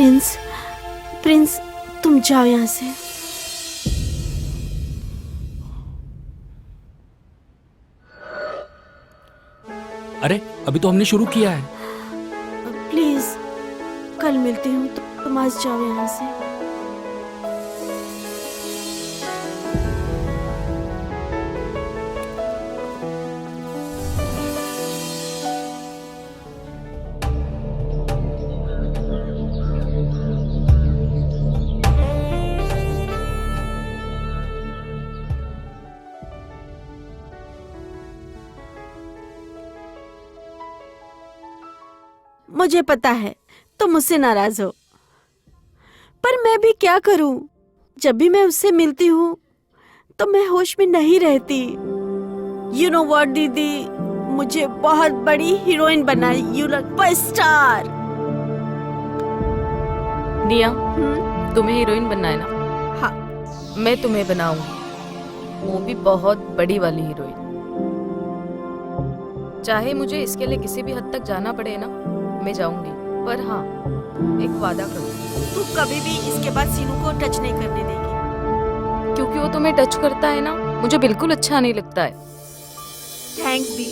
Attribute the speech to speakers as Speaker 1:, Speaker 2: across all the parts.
Speaker 1: Prince, Prince तुम जाओ यहाँ से।
Speaker 2: अरे अभी तो हमने शुरू किया है।
Speaker 1: प्लीज कल मिलती हूँ, तो तुम आज जाओ यहाँ से। मुझे पता है तुम मुझसे नाराज हो, पर मैं भी क्या करूं? जब भी मैं उससे मिलती हूँ तो मैं होश में नहीं रहती। यू नो व्हाट दीदी, मुझे बहुत बड़ी हीरोइन बना। You like star.
Speaker 3: निया, तुम्हें हीरोइन बनना है ना?
Speaker 1: हाँ।
Speaker 3: मैं तुम्हें बनाऊंगी, वो भी बहुत बड़ी वाली हीरोइन। चाहे मुझे इसके लिए किसी भी हद तक जाना पड़े ना, मैं जाऊंगी। पर हाँ, एक वादा करो,
Speaker 1: तू कभी भी इसके बाद सीनू को टच नहीं करने देगी।
Speaker 3: क्योंकि वो तुम्हें टच करता है ना, मुझे बिल्कुल अच्छा नहीं लगता है।
Speaker 1: थैंक्स दी।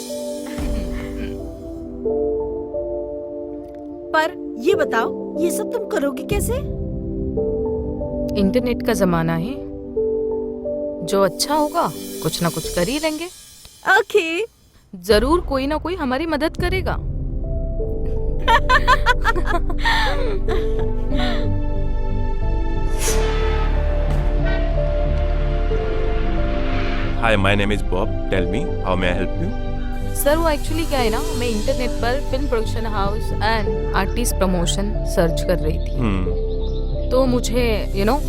Speaker 1: पर ये बताओ, ये सब तुम करोगे कैसे?
Speaker 3: इंटरनेट का जमाना है, जो अच्छा होगा कुछ ना कुछ कर ही लेंगे।
Speaker 1: ओके।
Speaker 3: जरूर कोई ना कोई हमारी मदद करेगा।
Speaker 4: Hi, my name is Bob. Tell me, how may I help you?
Speaker 3: Sir वो एक्चुअली क्या है ना, मैं इंटरनेट पर film production house and artist promotion search कर रही थी। तो मुझे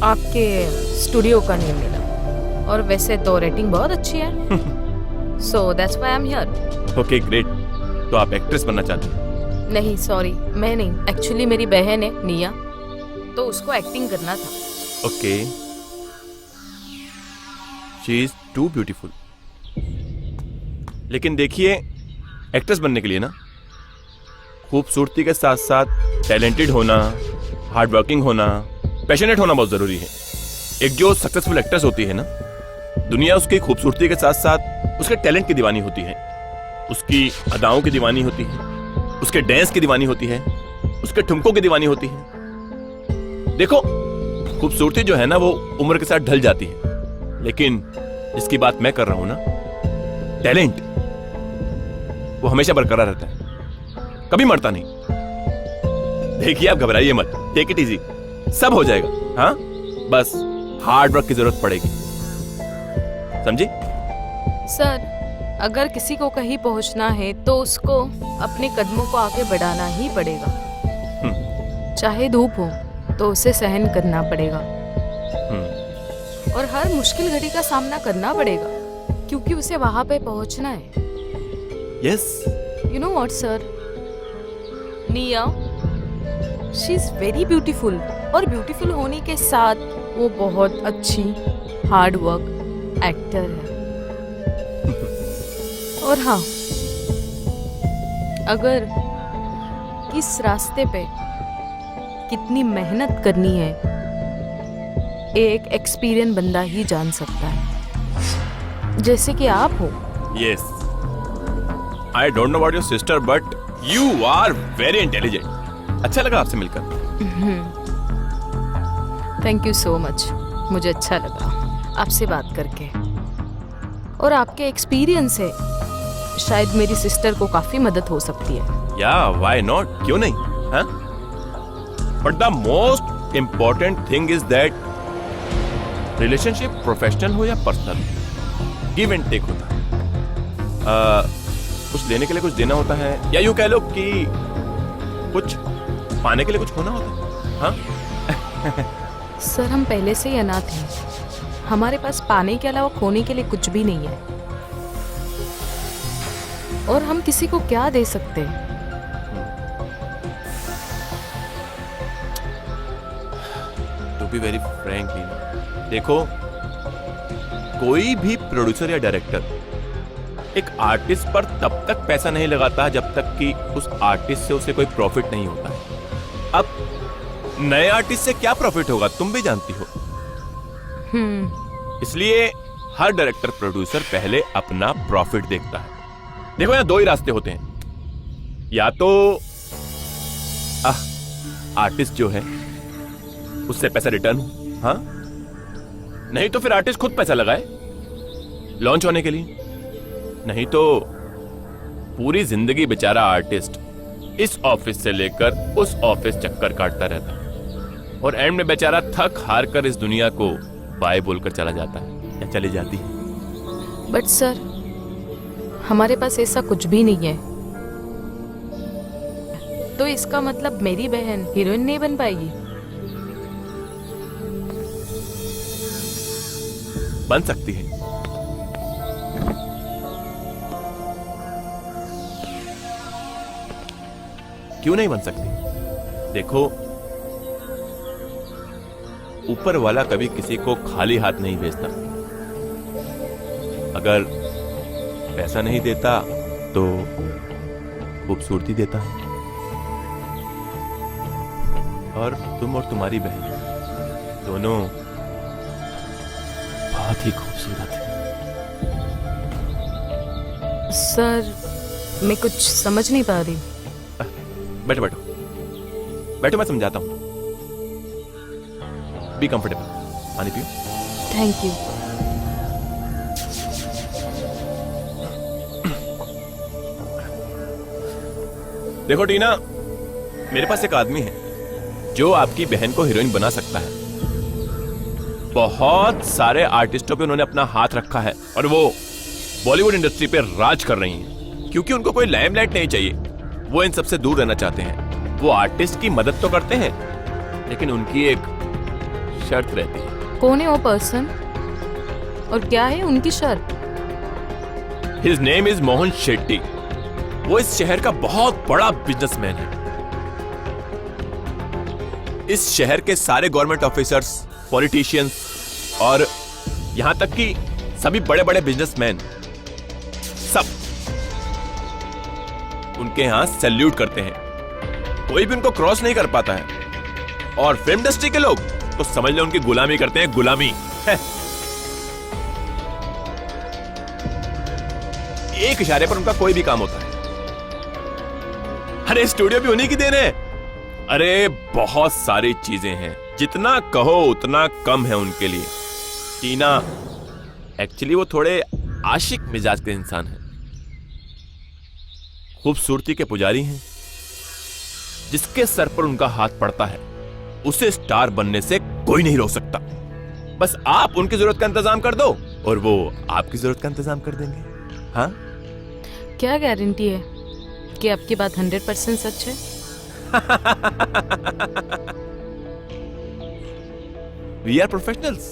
Speaker 3: आपके स्टूडियो का नेम मिला, और वैसे तो रेटिंग बहुत अच्छी है। So that's why I am here.
Speaker 4: Okay, great. तो आप एक्ट्रेस बनना चाहते हैं?
Speaker 3: नहीं सॉरी, मैं नहीं, एक्चुअली मेरी बहन है निया, तो उसको एक्टिंग करना था।
Speaker 4: Okay. She is too beautiful. लेकिन देखिए, एक्ट्रेस बनने के लिए ना खूबसूरती के साथ साथ टैलेंटेड होना, हार्ड वर्किंग होना, पैशनेट होना बहुत जरूरी है। एक जो सक्सेसफुल एक्ट्रेस होती है ना, दुनिया उसकी खूबसूरती के साथ साथ उसके टैलेंट की दीवानी होती है, उसकी अदाओं की दीवानी होती है, उसके डांस की दीवानी होती है, उसके ठुमकों की दीवानी होती है। देखो, खूबसूरती जो है ना वो उम्र के साथ ढल जाती है, लेकिन जिसकी बात मैं कर रहा हूं ना, टैलेंट, वो हमेशा बरकरार रहता है, कभी मरता नहीं। देखिए आप घबराइए मत, टेक इट इजी, सब हो जाएगा। हाँ, बस हार्ड वर्क की जरूरत पड़ेगी, समझी?
Speaker 3: सर, अगर किसी को कहीं पहुंचना है तो उसको अपने कदमों को आगे बढ़ाना ही पड़ेगा। चाहे धूप हो तो उसे सहन करना पड़ेगा, और हर मुश्किल घड़ी का सामना करना पड़ेगा, क्योंकि उसे वहां पे पहुंचना है।
Speaker 4: Yes.
Speaker 3: You know what sir, निया, शी इज वेरी ब्यूटीफुल, और ब्यूटीफुल होने के साथ वो बहुत अच्छी हार्ड वर्क एक्टर है। और हाँ, अगर इस रास्ते पे कितनी मेहनत करनी है, एक एक्सपीरियंस बंदा ही जान सकता है, जैसे कि आप हो।
Speaker 4: Yes, I don't know about your sister, but you are very intelligent. अच्छा लगा आपसे मिलकर।
Speaker 3: थैंक यू सो मच, मुझे अच्छा लगा आपसे बात करके, और आपके एक्सपीरियंस से शायद मेरी सिस्टर को काफी मदद हो सकती है।
Speaker 4: या व्हाई नॉट, क्यों नहीं? हाँ, but the most important thing is that relationship professional हो या पर्सनल, गिव एंड टेक होता है। कुछ देने के लिए कुछ देना होता है, या यूं कह लो कि कुछ पाने के लिए कुछ खोना होता है। हाँ?
Speaker 3: सर, हम पहले से ही अनाथ हैं, हमारे पास पाने के अलावा खोने के लिए कुछ भी नहीं है, और हम किसी को क्या दे सकते हैं?
Speaker 4: टू बी वेरी फ्रैंकली, देखो, कोई भी प्रोड्यूसर या डायरेक्टर एक आर्टिस्ट पर तब तक पैसा नहीं लगाता जब तक कि उस आर्टिस्ट से उसे कोई प्रॉफिट नहीं होता है। अब नए आर्टिस्ट से क्या प्रॉफिट होगा तुम भी जानती हो। इसलिए हर डायरेक्टर प्रोड्यूसर पहले अपना प्रॉफिट देखता है। देखो यहाँ दो ही रास्ते होते हैं, या तो आर्टिस्ट जो है उससे पैसा रिटर्न हो, हाँ, नहीं तो फिर आर्टिस्ट खुद पैसा लगाए लॉन्च होने के लिए। नहीं तो पूरी जिंदगी बेचारा आर्टिस्ट इस ऑफिस से लेकर उस ऑफिस चक्कर काटता रहता है और एंड में बेचारा थक हार कर इस दुनिया को बाय बोलकर चला जाता है या चली जाती है।
Speaker 3: बट सर, हमारे पास ऐसा कुछ भी नहीं है। तो इसका मतलब मेरी बहन हीरोइन नहीं बन पाएगी?
Speaker 4: बन सकती है। क्यों नहीं बन सकती? देखो, ऊपर वाला कभी किसी को खाली हाथ नहीं भेजता। अगर पैसा नहीं देता तो खूबसूरती देता है। और तुम और तुम्हारी बहन दोनों बहुत ही खूबसूरत है।
Speaker 3: सर, मैं कुछ समझ नहीं पा रही।
Speaker 4: बैठो बैठो बैठो, मैं समझाता हूं। बी कंफर्टेबल, पानी पियो।
Speaker 3: Thank you.
Speaker 4: देखो टीना, मेरे पास एक आदमी है जो आपकी बहन को हीरोइन बना सकता है। बहुत सारे आर्टिस्टों पे उन्होंने अपना हाथ रखा है और वो बॉलीवुड इंडस्ट्री पे राज कर रही हैं, क्योंकि उनको कोई लाइमलाइट नहीं चाहिए। वो इन सबसे दूर रहना चाहते हैं। वो आर्टिस्ट की मदद तो करते हैं, लेकिन उनकी एक शर्त रहती है।
Speaker 3: कौन है वो पर्सन और क्या है उनकी शर्त?
Speaker 4: His name is Mohan Shetty. वो इस शहर का बहुत बड़ा बिजनेसमैन है। इस शहर के सारे गवर्नमेंट ऑफिसर्स, पॉलिटिशियंस और यहां तक कि सभी बड़े बड़े बिजनेसमैन सब उनके यहां सैल्यूट करते हैं। कोई भी उनको क्रॉस नहीं कर पाता है। और फिल्म इंडस्ट्री के लोग तो समझ लो उनकी गुलामी करते हैं, गुलामी। एक इशारे पर उनका कोई भी काम होता है। अरे स्टूडियो भी उन्हीं की देन है। अरे बहुत सारी चीजें हैं, जितना कहो उतना कम है उनके लिए। टीना, एक्चुअली वो थोड़े आशिक मिजाज के इंसान हैं। खूबसूरती के पुजारी हैं। जिसके सर पर उनका हाथ पड़ता है उसे स्टार बनने से कोई नहीं रोक सकता। बस आप उनकी जरूरत का इंतजाम कर दो और वो आपकी जरूरत का इंतजाम कर देंगे। हाँ,
Speaker 3: क्या गारंटी है कि आपकी बात 100% सच है?
Speaker 4: We are professionals.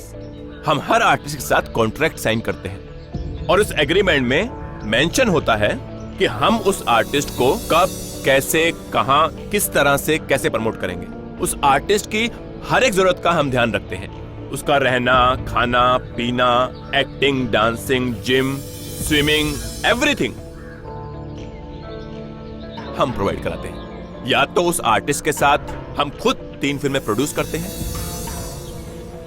Speaker 4: हम हर आर्टिस्ट के साथ कॉन्ट्रैक्ट साइन करते हैं और उस एग्रीमेंट में मेंशन होता है कि हम उस आर्टिस्ट को कब, कैसे, कहां, किस तरह से कैसे प्रमोट करेंगे। उस आर्टिस्ट की हर एक जरूरत का हम ध्यान रखते हैं। उसका रहना, खाना, पीना, acting, dancing, gym, swimming, everything हम प्रोवाइड कराते हैं। या तो उस आर्टिस्ट के साथ हम खुद 3 फिल्में प्रोड्यूस करते हैं,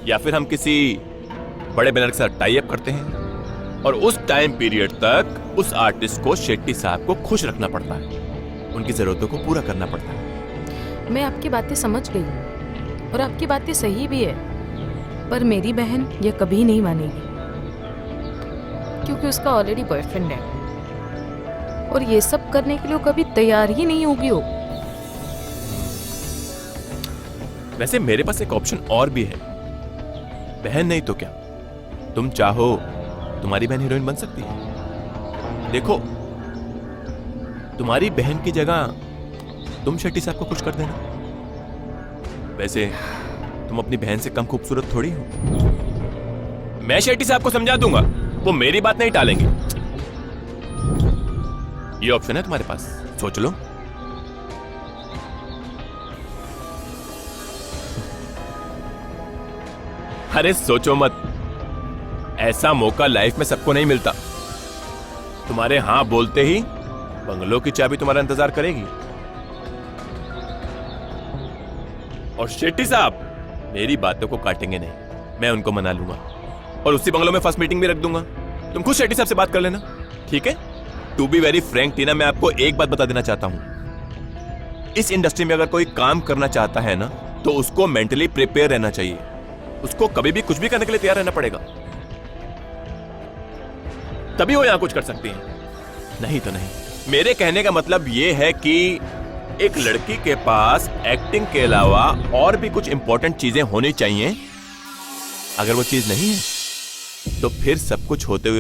Speaker 4: या फिर हम किसी बड़े बैनर के साथ टाई अप करते हैं और उस टाइम पीरियड तक उस आर्टिस्ट को शेट्टी साहब को खुश रखना पड़ता है, उनकी जरूरतों को पूरा करना पड़ता है।
Speaker 3: मैं आपकी बातें समझ गई हूँ और आपकी बातें सही भी है, पर मेरी बहन ये कभी नहीं मानेगी क्योंकि उसका ऑलरेडी बॉयफ्रेंड है और ये सब करने के लिए वो कभी तैयार ही नहीं होगी। वो
Speaker 4: वैसे मेरे पास एक ऑप्शन और भी है। बहन नहीं तो क्या, तुम चाहो तुम्हारी बहन हीरोइन बन सकती है। देखो, तुम्हारी बहन की जगह तुम शेट्टी साहब को खुश कर देना। वैसे तुम अपनी बहन से कम खूबसूरत थोड़ी हो। मैं शेट्टी साहब को समझा दूंगा, वो मेरी बात नहीं टालेंगे। ये ऑप्शन है तुम्हारे पास, सोच लो। अरे सोचो मत, ऐसा मौका लाइफ में सबको नहीं मिलता। तुम्हारे हां बोलते ही बंगलों की चाबी तुम्हारा इंतजार करेगी। और शेट्टी साहब मेरी बातों को काटेंगे नहीं, मैं उनको मना लूंगा और उसी बंगलों में फर्स्ट मीटिंग भी रख दूंगा। तुम खुद शेट्टी साहब से बात कर लेना, ठीक है? टू बी वेरी फ्रैंक टीना, मैं आपको एक बात बता देना चाहता हूं, इस इंडस्ट्री में अगर कोई काम करना चाहता है ना तो उसको मेंटली प्रिपेयर रहना चाहिए। उसको कभी भी कुछ भी करने के लिए तैयार रहना पड़ेगा, तभी वो यहां कुछ कर सकती है, नहीं तो नहीं। मेरे कहने का मतलब यह है कि एक लड़की के पास एक्टिंग के अलावा और भी कुछ इंपॉर्टेंट चीजें होनी चाहिए। अगर वो चीज नहीं है तो फिर सब कुछ होते हुए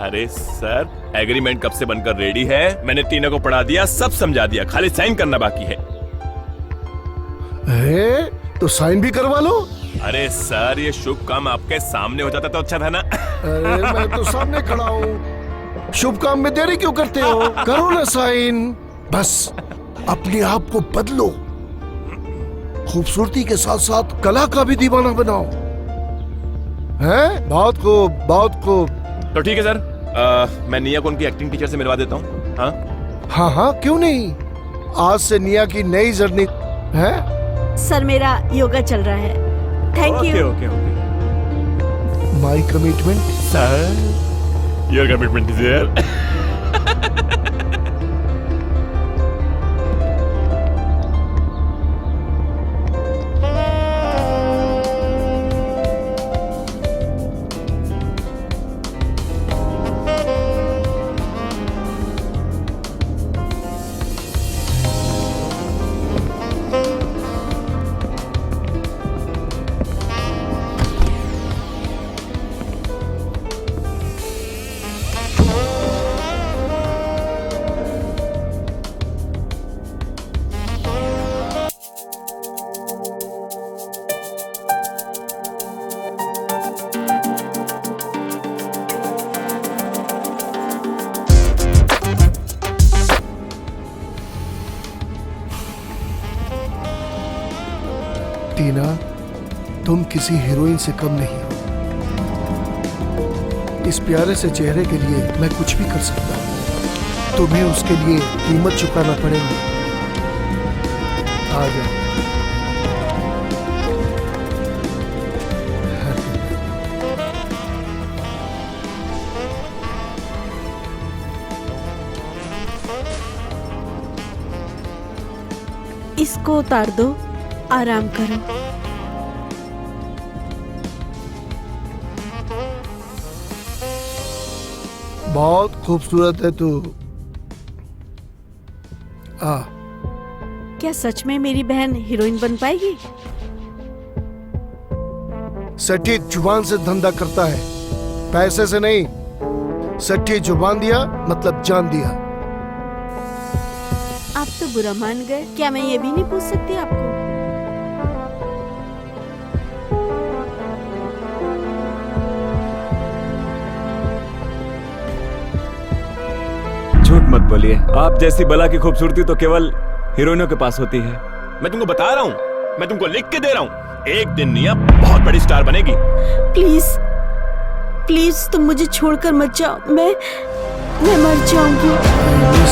Speaker 4: अरे सर, एग्रीमेंट कब से बनकर रेडी है, मैंने टीना को पढ़ा दिया, सब समझा दिया, खाली साइन करना बाकी है।
Speaker 5: तो साइन भी करवा लो।
Speaker 4: अरे सर, ये शुभ काम आपके सामने हो जाता तो अच्छा था ना।
Speaker 5: अरे मैं तो सामने खड़ा हूँ, शुभ काम में देरी क्यों करते हो? करो ना साइन, बस अपने आप को बदलो, खूबसूरती के साथ साथ कला का भी दीवाना बनाओ। हैं? बहुत खूब, बहुत खूब।
Speaker 4: तो ठीक है सर, मैं निया को उनकी एक्टिंग टीचर से मिलवा देता हूँ। हाँ
Speaker 5: हाँ हाँ, क्यों नहीं, आज से निया की नई जर्नी है।
Speaker 1: सर मेरा योगा चल रहा है, thank you.
Speaker 4: Okay okay.
Speaker 5: My commitment
Speaker 4: sir, your commitment is here.
Speaker 5: Tina, तुम किसी हीरोइन से कम नहीं हो। इस प्यारे से चेहरे के लिए मैं कुछ भी कर सकता हूँ, तुम्हें उसके लिए कीमत चुकाना पड़ेगा। आ जाओ।
Speaker 1: इसको उतार दो, आराम करो।
Speaker 5: बहुत खूबसूरत है तू।
Speaker 1: क्या सच में मेरी बहन हीरोइन बन पाएगी?
Speaker 5: सच्ची जुबान से धंधा करता है, पैसे से नहीं। सच्ची जुबान दिया मतलब जान दिया।
Speaker 1: आप तो बुरा मान गए। क्या मैं ये भी नहीं पूछ सकती आपको?
Speaker 6: झूठ मत बोलिए, आप जैसी बला की खूबसूरती तो केवल हीरोइनों के पास होती है।
Speaker 4: मैं तुमको बता रहा हूँ, मैं तुमको लिख के दे रहा हूँ, एक दिन निया बहुत बड़ी स्टार बनेगी।
Speaker 1: प्लीज प्लीज तुम मुझे छोड़कर मत जाओ। मैं मर जाऊंगी।